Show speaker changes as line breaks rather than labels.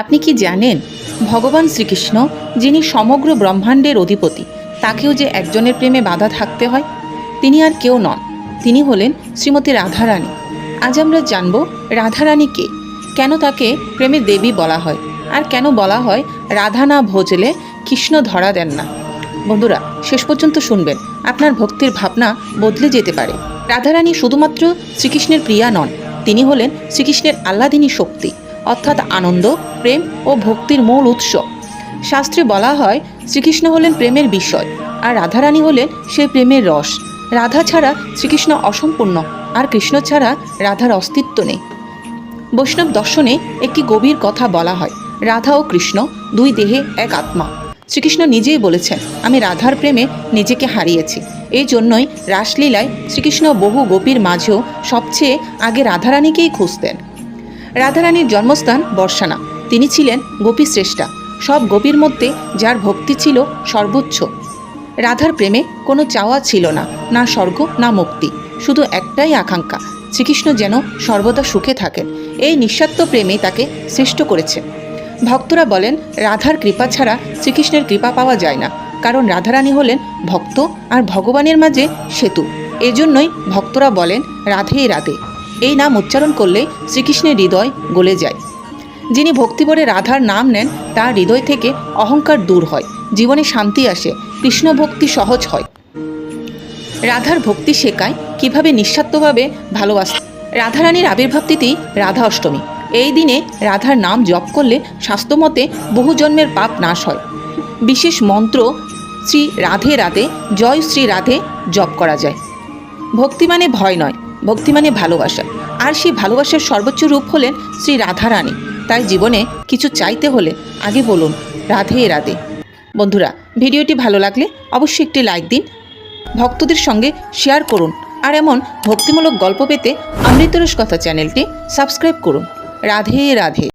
আপনি কি জানেন ভগবান শ্রীকৃষ্ণ যিনি সমগ্র ব্রহ্মাণ্ডের অধিপতি, তাকেও যে একজনের প্রেমে বাধা থাকতে হয়? তিনি আর কেউ নন, তিনি হলেন শ্রীমতী রাধারানী। আজ আমরা জানব রাধারানী কে, কেন তাকে প্রেমের দেবী বলা হয়, আর কেন বলা হয় রাধা না ভজলে কৃষ্ণ ধরা দেন না। বন্ধুরা, শেষ পর্যন্ত শুনবেন, আপনার ভক্তির ভাবনা বদলে যেতে পারে। রাধারানী শুধুমাত্র শ্রীকৃষ্ণের প্রিয়া নন, তিনি হলেন শ্রীকৃষ্ণের আহ্লাদিনী শক্তি, অর্থাৎ আনন্দ, প্রেম ও ভক্তির মূল উৎস। শাস্ত্রে বলা হয় শ্রীকৃষ্ণ হলেন প্রেমের বিষয়, আর রাধারানী হলেন সেই প্রেমের রস। রাধা ছাড়া শ্রীকৃষ্ণ অসম্পূর্ণ, আর কৃষ্ণ ছাড়া রাধার অস্তিত্ব নেই। বৈষ্ণব দর্শনে একটি গভীর কথা বলা হয়, রাধা ও কৃষ্ণ দুই দেহে এক আত্মা। শ্রীকৃষ্ণ নিজেই বলেছেন, আমি রাধার প্রেমে নিজেকে হারিয়েছি। এই জন্যই রাসলীলায় শ্রীকৃষ্ণ বহু গোপীর মাঝেও সবচেয়ে আগে রাধারানীকেই খুঁজতেন। রাধারানীর জন্মস্থান বর্ষানা। তিনি ছিলেন গোপী শ্রেষ্ঠা, সব গোপীর মধ্যে যার ভক্তি ছিল সর্বোচ্চ। রাধার প্রেমে কোনো চাওয়া ছিল না, না স্বর্গ না মুক্তি, শুধু একটাই আকাঙ্ক্ষা, শ্রীকৃষ্ণ যেন সর্বদা সুখে থাকেন। এই নিঃস্বার্থ প্রেমে তাকে সৃষ্ট করেছে। ভক্তরা বলেন রাধার কৃপা ছাড়া শ্রীকৃষ্ণের কৃপা পাওয়া যায় না, কারণ রাধারানী হলেন ভক্ত আর ভগবানের মাঝে সেতু। এজন্যই ভক্তরা বলেন রাধে রাধে। এই নাম উচ্চারণ করলে শ্রীকৃষ্ণের হৃদয় গলে যায়। যিনি ভক্তিভরে রাধার নাম নেন তার হৃদয় থেকে অহংকার দূর হয়, জীবনে শান্তি আসে, কৃষ্ণ ভক্তি সহজ হয়। রাধার ভক্তি শেখায় কিভাবে নিঃস্বার্থভাবে ভালোবাসতে। রাধারানীর আবির্ভাব তিথি রাধা অষ্টমী। এই দিনে রাধার নাম জপ করলে শাস্ত্রমতে বহু জন্মের পাপ নাশ হয়। বিশেষ মন্ত্র শ্রী রাধে রাধে, জয় শ্রী রাধে জপ করা যায়। ভক্তি মানে ভয় নয়, ভক্তি মানে ভালোবাসা, আর সেই ভালোবাসার সর্বোচ্চ রূপ হলেন শ্রী রাধারানী। তাই জীবনে কিছু চাইতে হলে আগে বলুন রাধে রাধে। বন্ধুরা, ভিডিওটি ভালো লাগলে অবশ্যই একটি লাইক দিন, ভক্তদের সঙ্গে শেয়ার করুন, আর এমন ভক্তিমূলক গল্প পেতে অমৃতরস কথা চ্যানেলটি সাবস্ক্রাইব করুন। রাধে রাধে।